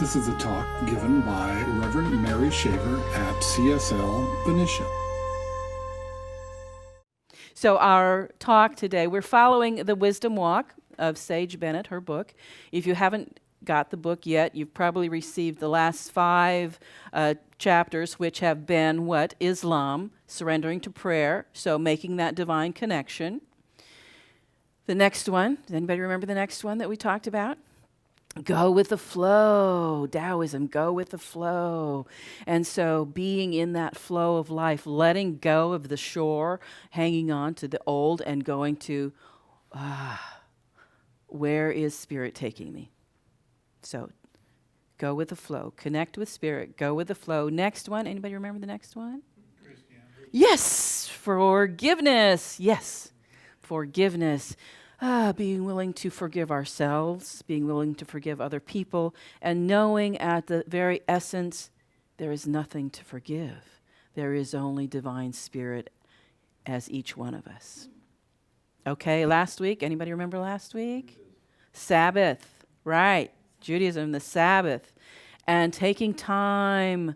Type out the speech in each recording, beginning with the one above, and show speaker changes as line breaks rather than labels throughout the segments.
This is a talk given by Reverend Mary Shaver at CSL, Benicia.
So our talk today, we're following the Wisdom Walk of Sage Bennett, her book. If you haven't got the book yet, you've probably received the last 5 chapters, which have been what? Islam, surrendering to prayer, so making that divine connection. The next one, does anybody remember the next one that we talked about? Go with the flow, Taoism, go with the flow. And so being in that flow of life, letting go of the shore, hanging on to the old and going to, where is Spirit taking me? So go with the flow, connect with Spirit, go with the flow. Next one, anybody remember the next one? Yes, forgiveness. Yes, forgiveness. Being willing to forgive ourselves, being willing to forgive other people, and knowing at the very essence, there is nothing to forgive. There is only divine Spirit as each one of us. Okay, last week, anybody remember last week? Sabbath, right. Judaism, the Sabbath. And taking time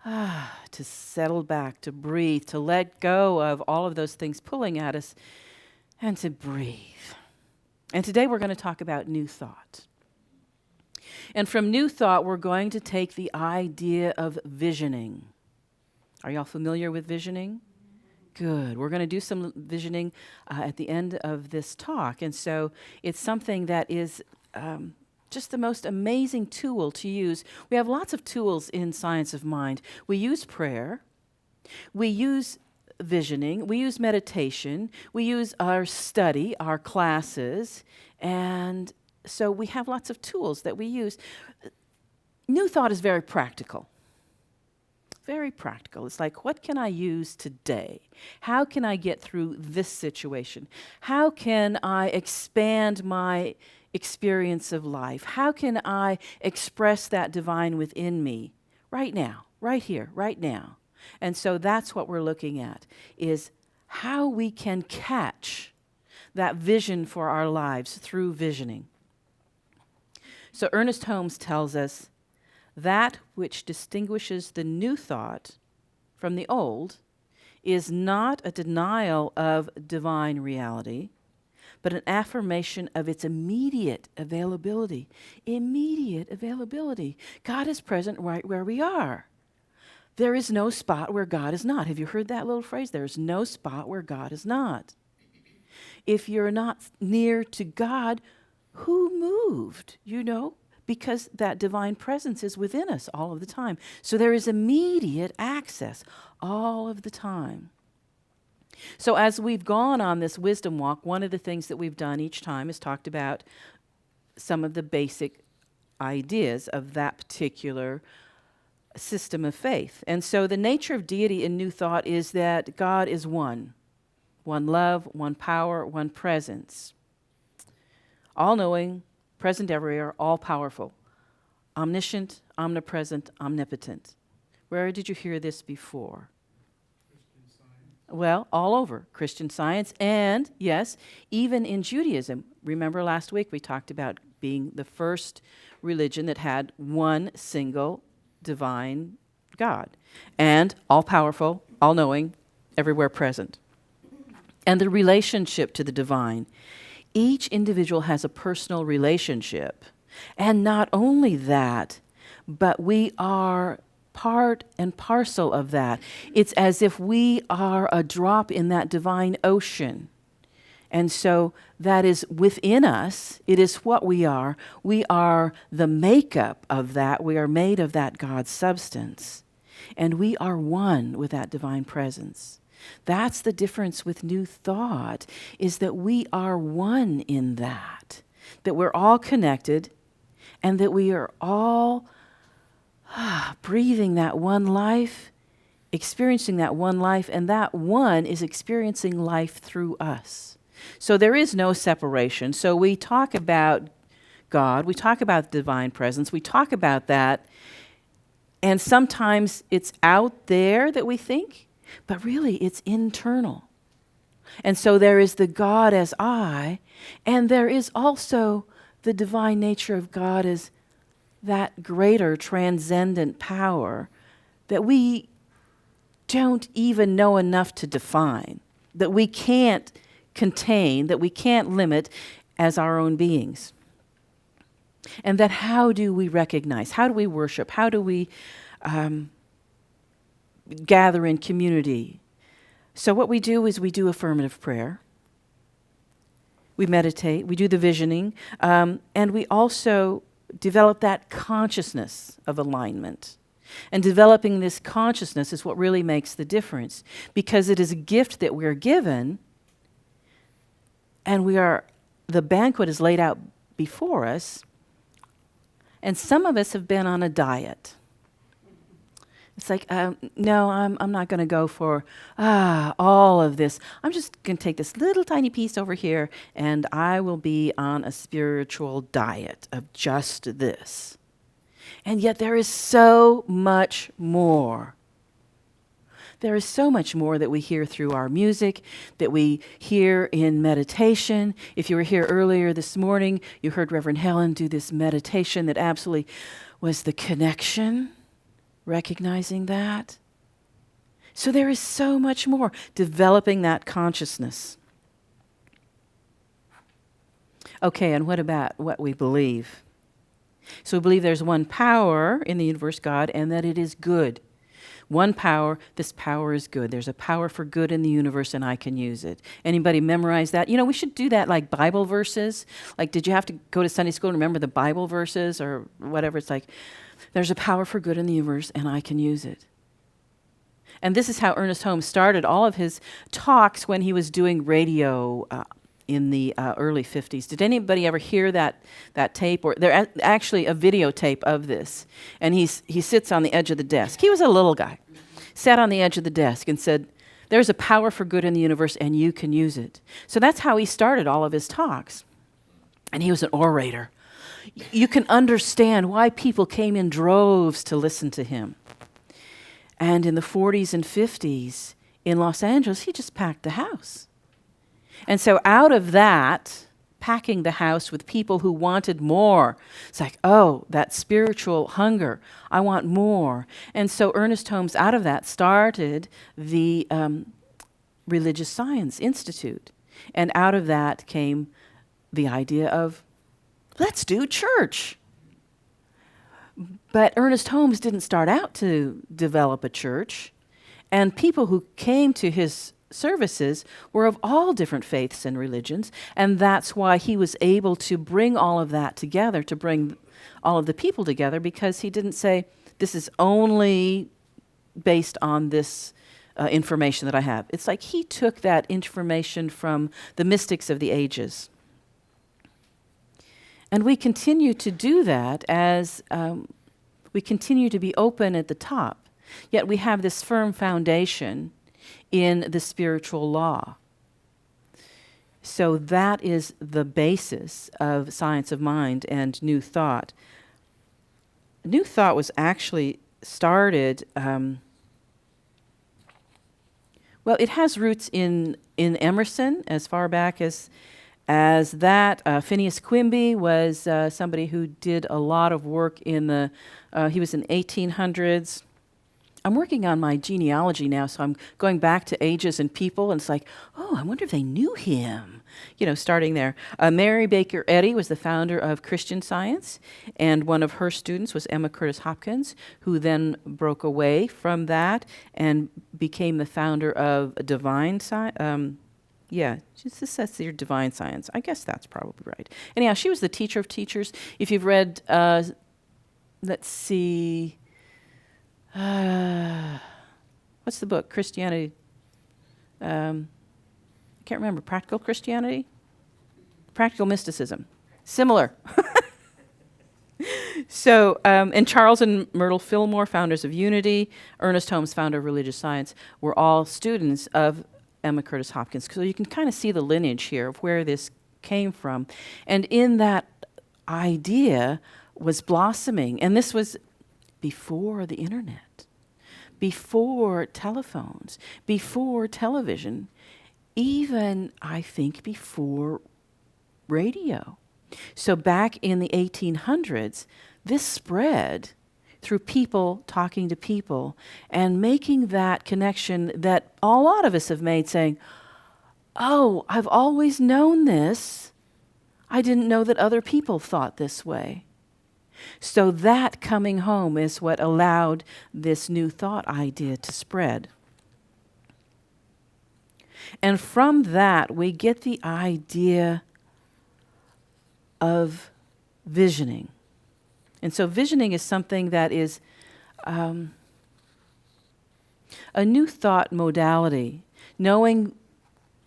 to settle back, to breathe, to let go of all of those things pulling at us, and to breathe. And today we're going to talk about new thought. And from new thought, we're going to take the idea of visioning. Are y'all familiar with visioning? Good. We're going to do some visioning at the end of this talk. And so it's something that is just the most amazing tool to use. We have lots of tools in Science of Mind. We use prayer. We use visioning, we use meditation, we use our study, our classes, and so we have lots of tools that we use. New thought is very practical. Very practical. It's like, what can I use today? How can I get through this situation? How can I expand my experience of life? How can I express that divine within me right now, right here, right now? And so that's what we're looking at, is how we can catch that vision for our lives through visioning. So Ernest Holmes tells us that which distinguishes the new thought from the old is not a denial of divine reality, but an affirmation of its immediate availability. Immediate availability. God is present right where we are. There is no spot where God is not. Have you heard that little phrase? There is no spot where God is not. If you're not near to God, who moved? You know, because that divine presence is within us all of the time. So there is immediate access all of the time. So as we've gone on this wisdom walk, one of the things that we've done each time is talked about some of the basic ideas of that particular system of faith. And so the nature of deity in New Thought is that God is one love, one power, one presence. All-knowing, present everywhere, all-powerful, omniscient, omnipresent, omnipotent. Where did you hear this before?
Christian Science.
Well, all over Christian Science, and yes, even in Judaism. Remember last week we talked about being the first religion that had one single divine God, and all-powerful, all-knowing, everywhere present. And the relationship to the divine. Each individual has a personal relationship. And not only that, but we are part and parcel of that. It's as if we are a drop in that divine ocean. And so that is within us. It is what we are. We are the makeup of that. We are made of that God's substance. And we are one with that divine presence. That's the difference with New Thought, is that we are one in that we're all connected, and that we are all breathing that one life, experiencing that one life, and that one is experiencing life through us. So there is no separation. So we talk about God, we talk about divine presence, we talk about that, and sometimes it's out there that we think, but really it's internal. And so there is the God as I, and there is also the divine nature of God as that greater transcendent power that we don't even know enough to define, that we can't contain, that we can't limit as our own beings. And that how do we recognize, how do we worship, how do we gather in community? So what we do is we do affirmative prayer. We meditate, we do the visioning, and we also develop that consciousness of alignment. And developing this consciousness is what really makes the difference, because it is a gift that we're given, and the banquet is laid out before us, and some of us have been on a diet. It's like, no, I'm not going to go for all of this. I'm just going to take this little tiny piece over here, and I will be on a spiritual diet of just this. And yet there is so much more. There is so much more that we hear through our music, that we hear in meditation. If you were here earlier this morning, you heard Reverend Helen do this meditation that absolutely was the connection, recognizing that. So there is so much more, developing that consciousness. Okay, and what about what we believe? So we believe there's one power in the universe, God, and that it is good. One power, this power is good. There's a power for good in the universe, and I can use it. Anybody memorize that? We should do that like Bible verses. Like, did you have to go to Sunday school and remember the Bible verses or whatever? It's like, there's a power for good in the universe, and I can use it. And this is how Ernest Holmes started all of his talks when he was doing radio in the early 50s. Did anybody ever hear that tape? Or there's actually a videotape of this. And he sits on the edge of the desk. He was a little guy. Sat on the edge of the desk and said, there's a power for good in the universe, and you can use it. So that's how he started all of his talks. And he was an orator. You can understand why people came in droves to listen to him. And in the 40s and 50s in Los Angeles, he just packed the house. And so out of that, packing the house with people who wanted more, it's like, oh, that spiritual hunger, I want more. And so Ernest Holmes, out of that, started the Religious Science Institute. And out of that came the idea of, let's do church. But Ernest Holmes didn't start out to develop a church. And people who came to his services were of all different faiths and religions, and that's why he was able to bring all of that together, to bring all of the people together, because he didn't say, this is only based on this information that I have. It's like he took that information from the mystics of the ages. And we continue to do that as we continue to be open at the top, yet we have this firm foundation in the spiritual law. So that is the basis of science of mind and New Thought. New Thought was actually started, it has roots in Emerson as far back as that. Phineas Quimby was somebody who did a lot of work in he was in 1800s. I'm working on my genealogy now, so I'm going back to ages and people, and it's like, oh, I wonder if they knew him, starting there. Mary Baker Eddy was the founder of Christian Science, and one of her students was Emma Curtis Hopkins, who then broke away from that and became the founder of Divine Science. This says here Divine Science. I guess that's probably right. Anyhow, she was the teacher of teachers. If you've read, let's see, what's the book? Christianity. I can't remember. Practical Christianity? Practical Mysticism. Similar. So, and Charles and Myrtle Fillmore, founders of Unity, Ernest Holmes, founder of Religious Science, were all students of Emma Curtis Hopkins. So you can kind of see the lineage here of where this came from. And in that idea was blossoming. And this was before the internet, before telephones, before television, even, I think, before radio. So back in the 1800s, this spread through people talking to people and making that connection that a lot of us have made, saying, oh, I've always known this. I didn't know that other people thought this way. So that coming home is what allowed this new thought idea to spread. And from that, we get the idea of visioning. And so visioning is something that is a new thought modality, knowing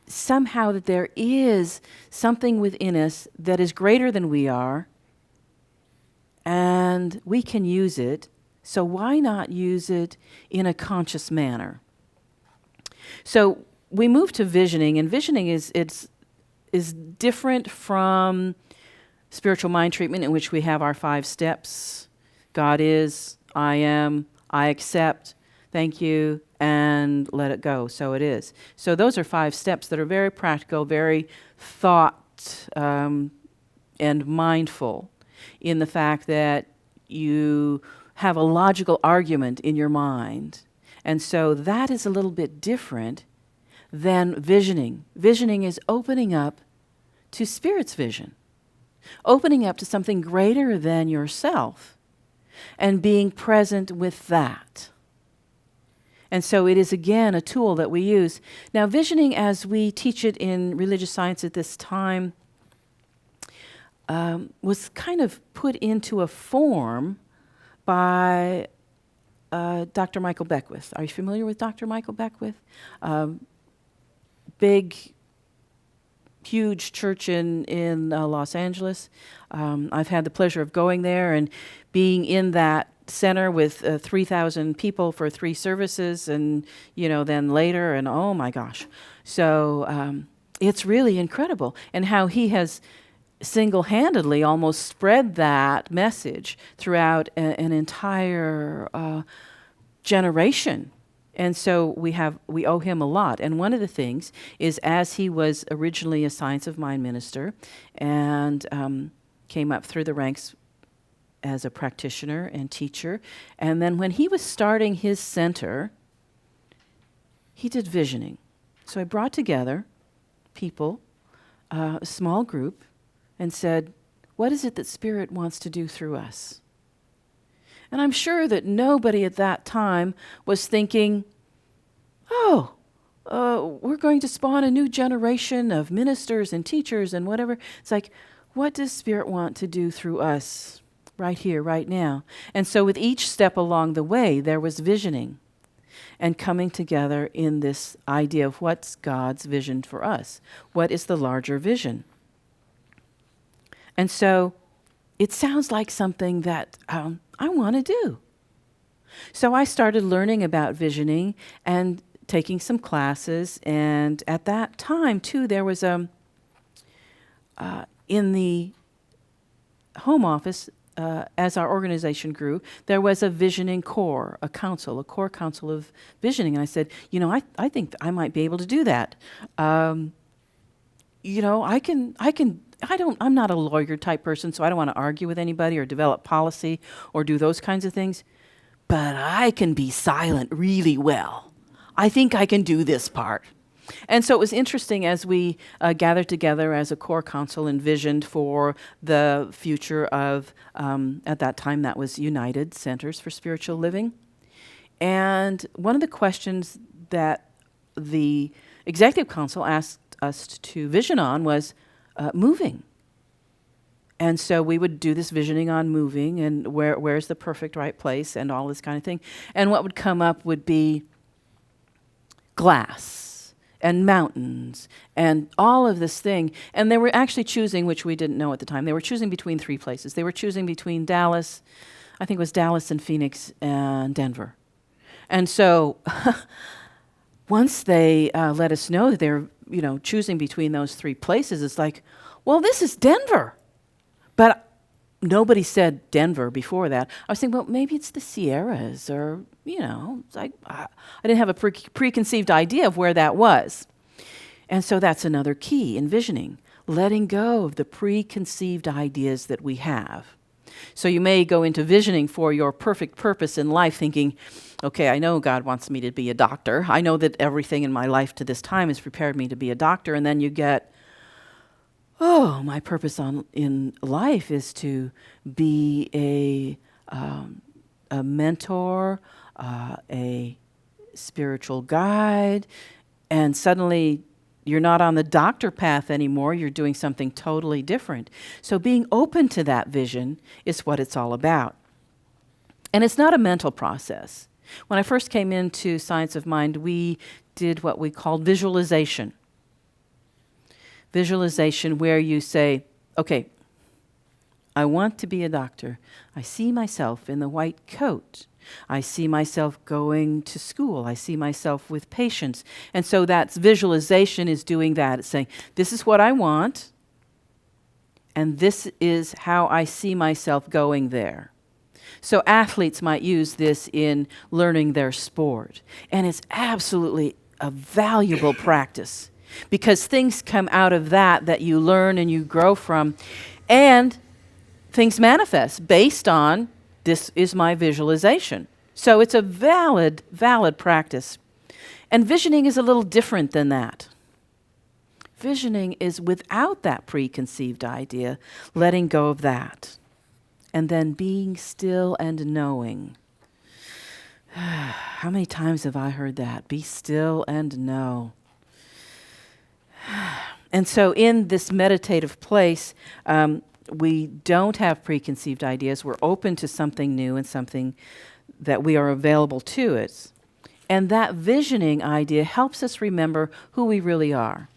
somehow that there is something within us that is greater than we are, and we can use it. So why not use it in a conscious manner? So we move to visioning, and visioning is different from spiritual mind treatment, in which we have our 5 steps. God is, I am, I accept, thank you, and let it go. So it is. So those are 5 steps that are very practical, very thought and mindful, in the fact that you have a logical argument in your mind. And so that is a little bit different than visioning. Visioning is opening up to Spirit's vision, opening up to something greater than yourself, and being present with that. And so it is, again, a tool that we use. Now, visioning, as we teach it in religious science at this time, was kind of put into a form by Dr. Michael Beckwith. Are you familiar with Dr. Michael Beckwith? Big, huge church in Los Angeles. I've had the pleasure of going there and being in that center with 3,000 people for 3 services, and then later, and oh my gosh. So it's really incredible, and how he has single-handedly almost spread that message throughout an entire generation. And so we owe him a lot. And one of the things is, as he was originally a science of mind minister and came up through the ranks as a practitioner and teacher, and then when he was starting his center, he did visioning. So I brought together people, a small group, and said, what is it that Spirit wants to do through us? And I'm sure that nobody at that time was thinking, we're going to spawn a new generation of ministers and teachers and whatever. It's like, what does Spirit want to do through us right here, right now? And so with each step along the way, there was visioning and coming together in this idea of what's God's vision for us. What is the larger vision? And so it sounds like something that I want to do. So I started learning about visioning and taking some classes. And at that time, too, there was in the home office, as our organization grew, there was a visioning core, a core council of visioning. And I said, I think I might be able to do that. I'm not a lawyer type person, so I don't want to argue with anybody or develop policy or do those kinds of things, but I can be silent really well. I think I can do this part. And so it was interesting as we gathered together as a core council and visioned for the future of, at that time, that was United Centers for Spiritual Living. And one of the questions that the executive council asked us to vision on was moving. And so we would do this visioning on moving and where's the perfect right place and all this kind of thing. And what would come up would be glass and mountains and all of this thing. And they were actually choosing, which we didn't know at the time, they were choosing between 3 places. They were choosing between Dallas, I think it was Dallas and Phoenix and Denver. And so once they let us know that they were choosing between those 3 places, it's like, well, this is Denver. But nobody said Denver before that. I was thinking, well, maybe it's the Sierras or, it's like, I didn't have a preconceived idea of where that was. And so that's another key in visioning, letting go of the preconceived ideas that we have. So you may go into visioning for your perfect purpose in life thinking, okay, I know God wants me to be a doctor. I know that everything in my life to this time has prepared me to be a doctor. And then you get, oh, my purpose in life is to be a mentor, a spiritual guide, and suddenly you're not on the doctor path anymore. You're doing something totally different. So being open to that vision is what it's all about. And it's not a mental process. When I first came into Science of Mind, we did what we called visualization. Visualization where you say, okay, I want to be a doctor. I see myself in the white coat. I see myself going to school. I see myself with patients. And so that's visualization is doing that. It's saying, this is what I want, and this is how I see myself going there. So athletes might use this in learning their sport. And it's absolutely a valuable practice because things come out of that you learn and you grow from. And things manifest based on this is my visualization. So it's a valid practice. And visioning is a little different than that. Visioning is without that preconceived idea, letting go of that. And then being still and knowing. How many times have I heard that? Be still and know. And so in this meditative place, we don't have preconceived ideas. We're open to something new and something that we are available to it. And that visioning idea helps us remember who we really are.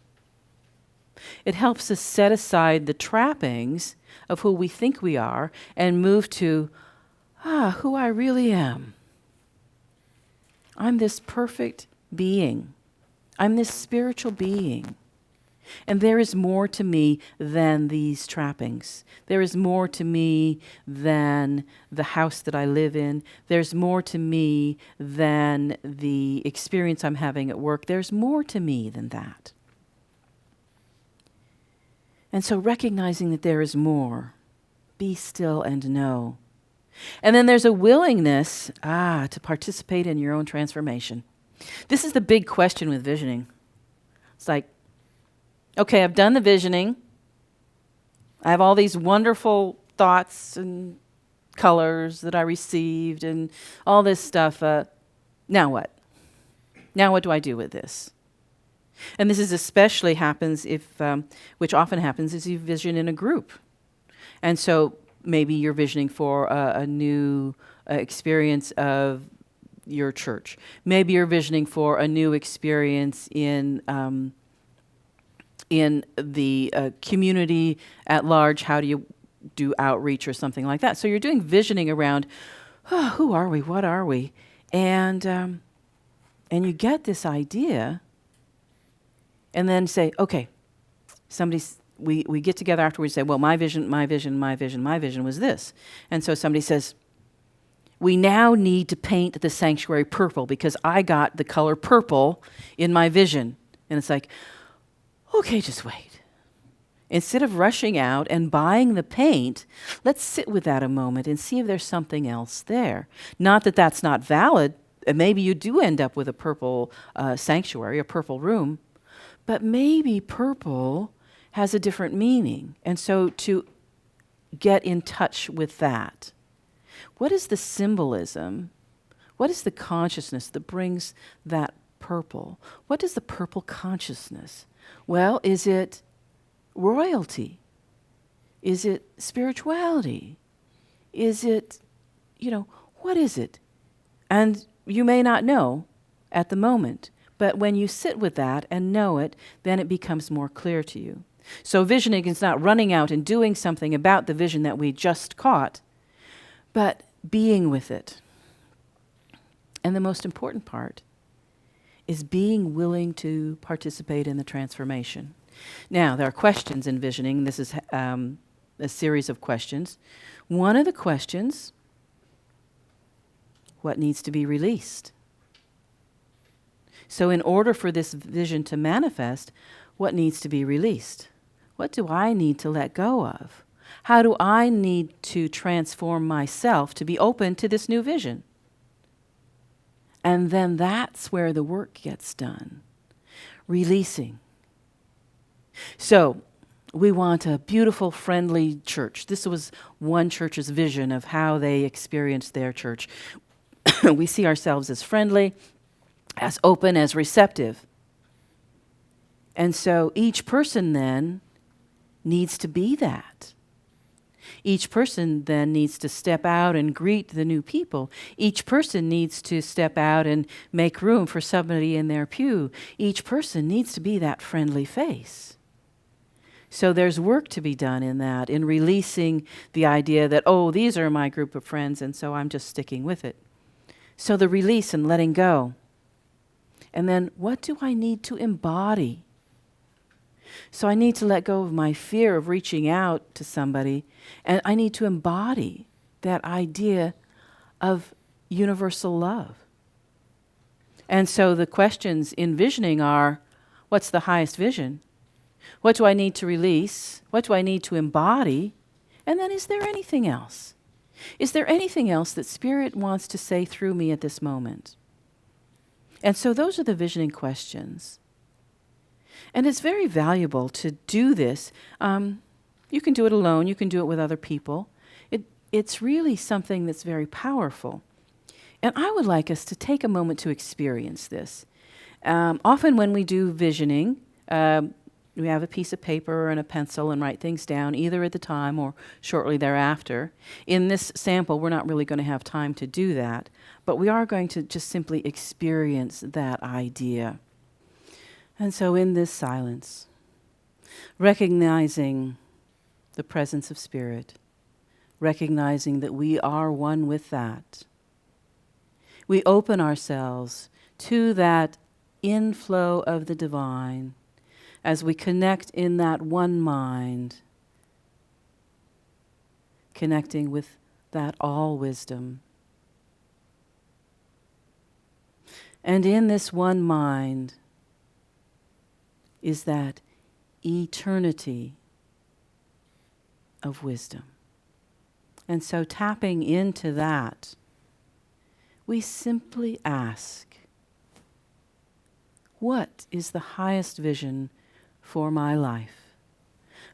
It helps us set aside the trappings of who we think we are and move to, who I really am. I'm this perfect being. I'm this spiritual being. And there is more to me than these trappings. There is more to me than the house that I live in. There's more to me than the experience I'm having at work. There's more to me than that. And so recognizing that there is more, be still and know. And then there's a willingness, to participate in your own transformation. This is the big question with visioning. It's like, okay, I've done the visioning. I have all these wonderful thoughts and colors that I received and all this stuff. Now what? Now what do I do with this? And this is especially happens which often happens, is you vision in a group. And so maybe you're visioning for a new experience of your church. Maybe you're visioning for a new experience in the community at large. How do you do outreach or something like that? So you're doing visioning around, who are we? What are we? And you get this idea, and then say, okay, we get together afterwards and say, well, my vision was this. And so somebody says, we now need to paint the sanctuary purple because I got the color purple in my vision. And it's like, okay, just wait. Instead of rushing out and buying the paint, let's sit with that a moment and see if there's something else there. Not that that's not valid. Maybe you do end up with a purple sanctuary, a purple room, but maybe purple has a different meaning. And so to get in touch with that. What is the symbolism? What is the consciousness that brings that purple? What is the purple consciousness? Well, is it royalty? Is it spirituality? Is it, what is it? And you may not know at the moment, but when you sit with that and know it, then it becomes more clear to you. So visioning is not running out and doing something about the vision that we just caught, but being with it. And the most important part is being willing to participate in the transformation. Now, there are questions in visioning. This is a series of questions. One of the questions, what needs to be released? So in order for this vision to manifest, what needs to be released? What do I need to let go of? How do I need to transform myself to be open to this new vision? And then that's where the work gets done. Releasing. So, we want a beautiful, friendly church. This was one church's vision of how they experienced their church. We see ourselves as friendly, as open, as receptive. And so each person then needs to be that. Each person then needs to step out and greet the new people. Each person needs to step out and make room for somebody in their pew. Each person needs to be that friendly face. So there's work to be done in that, in releasing the idea that, oh, these are my group of friends, and so I'm just sticking with it. So the release and letting go. And then what do I need to embody? So I need to let go of my fear of reaching out to somebody, and I need to embody that idea of universal love. And so the questions in visioning are, what's the highest vision? What do I need to release? What do I need to embody? And then is there anything else? Is there anything else that Spirit wants to say through me at this moment? And so those are the visioning questions. And it's very valuable to do this. You can do it alone. You can do it with other people. It's really something that's very powerful. And I would like us to take a moment to experience this. Often when we do visioning, we have a piece of paper and a pencil and write things down, either at the time or shortly thereafter. In this sample, we're not really going to have time to do that, but we are going to just simply experience that idea. And so in this silence, recognizing the presence of Spirit, recognizing that we are one with that, we open ourselves to that inflow of the divine as we connect in that one mind, connecting with that all wisdom. And in this one mind is that eternity of wisdom. And so tapping into that, we simply ask, what is the highest vision for my life?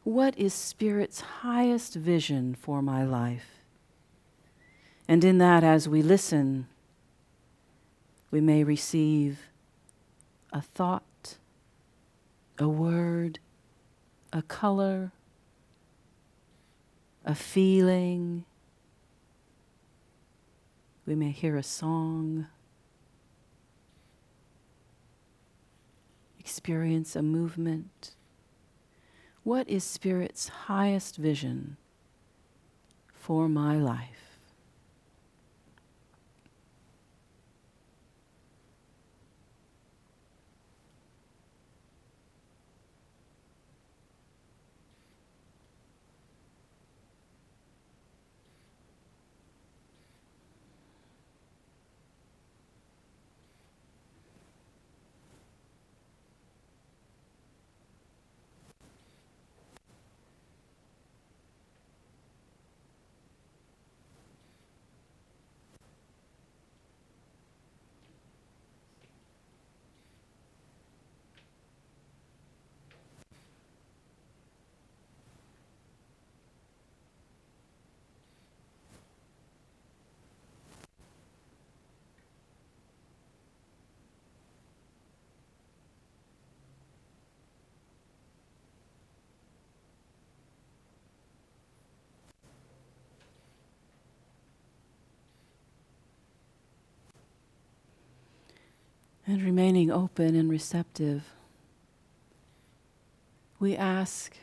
What is Spirit's highest vision for my life? And in that, as we listen, we may receive a thought, a word, a color, a feeling. We may hear a song, experience a movement. What is Spirit's highest vision for my life? And remaining open and receptive, we ask,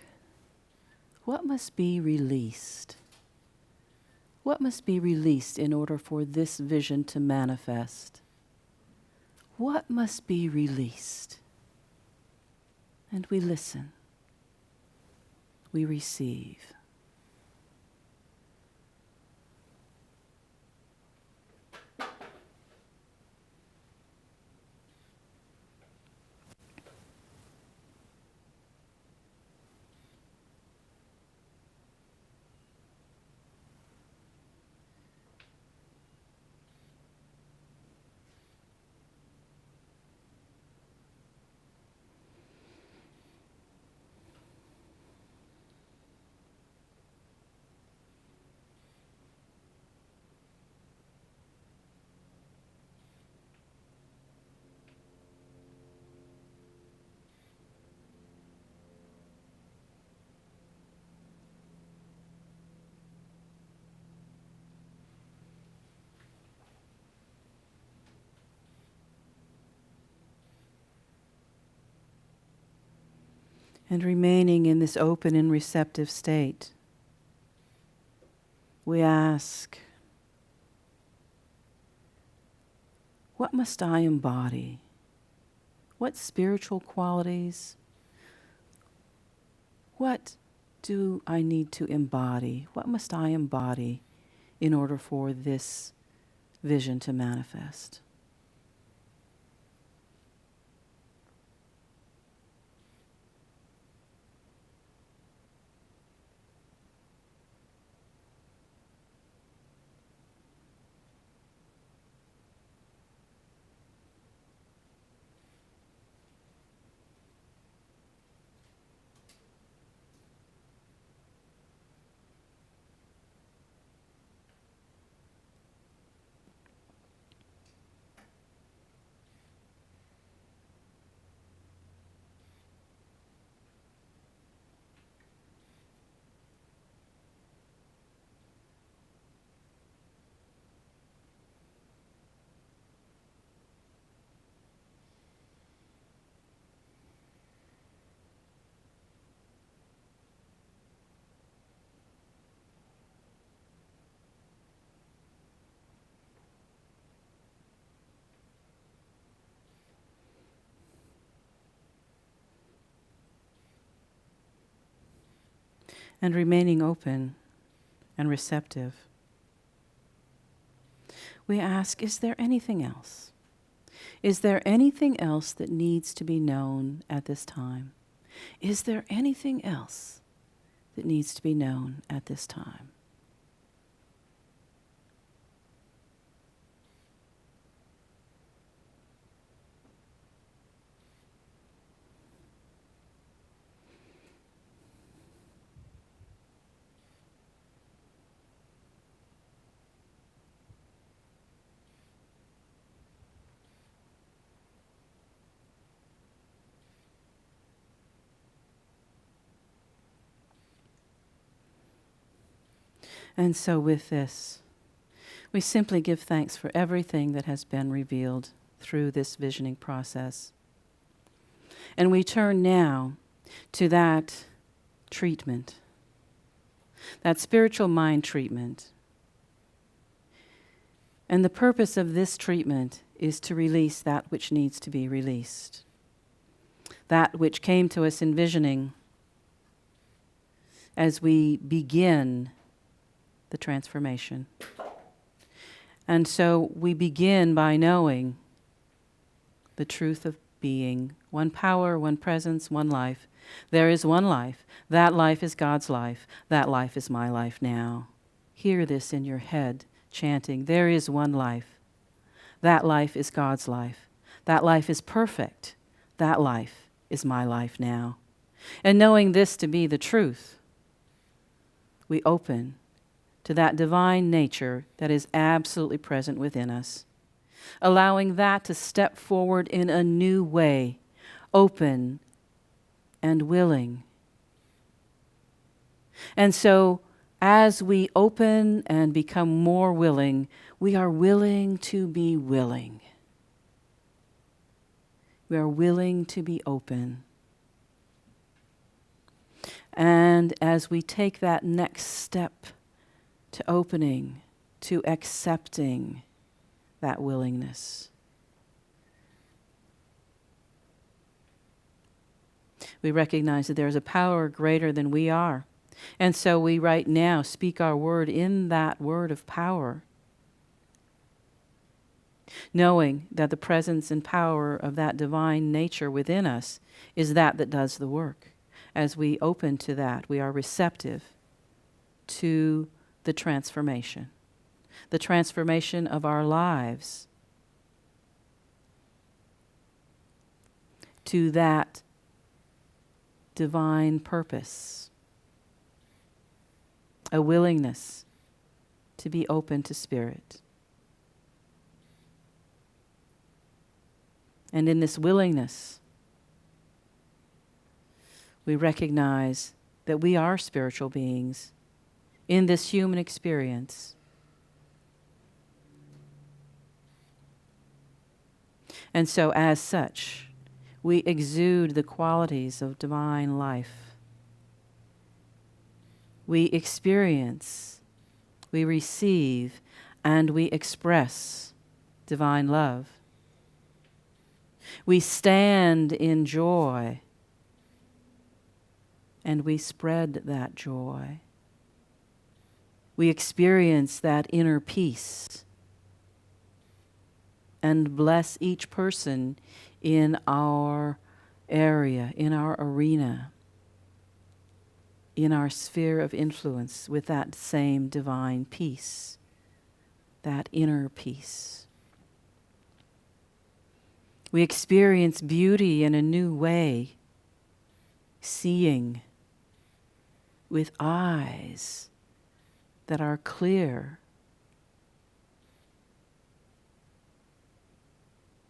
what must be released? What must be released in order for this vision to manifest? What must be released? And we listen. We receive. And remaining in this open and receptive state, we ask, what must I embody? What spiritual qualities? What do I need to embody? What must I embody in order for this vision to manifest? And remaining open and receptive, we ask, is there anything else? Is there anything else that needs to be known at this time? Is there anything else that needs to be known at this time? And so with this, we simply give thanks for everything that has been revealed through this visioning process. And we turn now to that treatment, that spiritual mind treatment. And the purpose of this treatment is to release that which needs to be released, that which came to us in visioning as we begin the transformation. And so we begin by knowing the truth of being one power, one presence, one life. There is one life. That life is God's life. That life is my life now. Hear this in your head, chanting, there is one life. That life is God's life. That life is perfect. That life is my life now. And knowing this to be the truth, we open to that divine nature that is absolutely present within us, allowing that to step forward in a new way, open and willing. And so, as we open and become more willing, we are willing to be willing. We are willing to be open. And as we take that next step to opening, to accepting that willingness, we recognize that there is a power greater than we are. And so we right now speak our word in that word of power, knowing that the presence and power of that divine nature within us is that does the work. As we open to that, we are receptive to the transformation of our lives, to that divine purpose, a willingness to be open to Spirit. And in this willingness, we recognize that we are spiritual beings in this human experience. And so as such, we exude the qualities of divine life. We experience, we receive, and we express divine love. We stand in joy, and we spread that joy. We experience that inner peace and bless each person in our area, in our arena, in our sphere of influence with that same divine peace, that inner peace. We experience beauty in a new way, seeing with eyes that are clear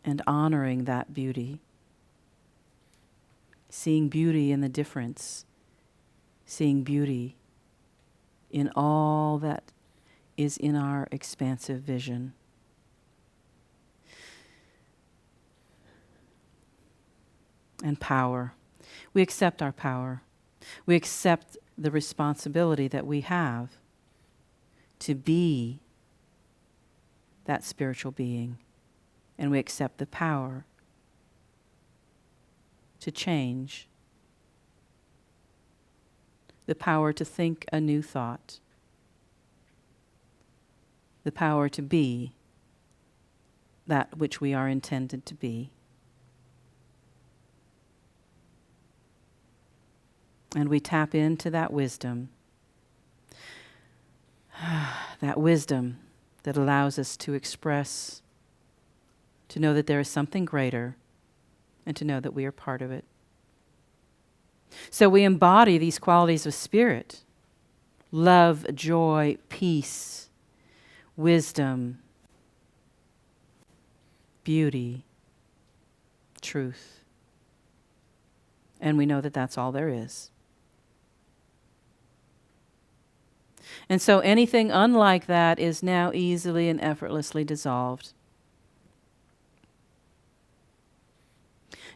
and honoring that beauty, seeing beauty in the difference, seeing beauty in all that is in our expansive vision. And power. We accept our power. We accept the responsibility that we have to be that spiritual being. And we accept the power to change, the power to think a new thought, the power to be that which we are intended to be. And we tap into that wisdom that allows us to express, to know that there is something greater, and to know that we are part of it. So we embody these qualities of spirit: love, joy, peace, wisdom, beauty, truth. And we know that that's all there is. And so anything unlike that is now easily and effortlessly dissolved.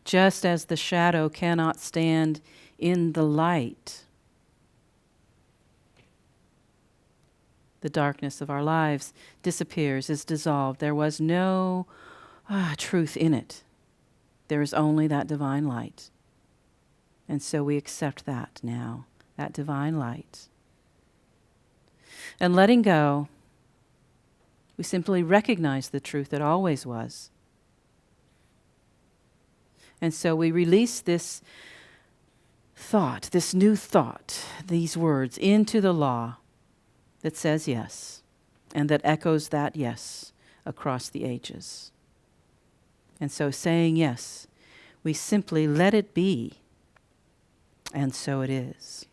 Just as the shadow cannot stand in the light, the darkness of our lives disappears, is dissolved. There was no truth in it. There is only that divine light. And so we accept that now, that divine light. And letting go, we simply recognize the truth that always was. And so we release this thought, this new thought, these words into the law that says yes, and that echoes that yes across the ages. And so saying yes, we simply let it be, and so it is.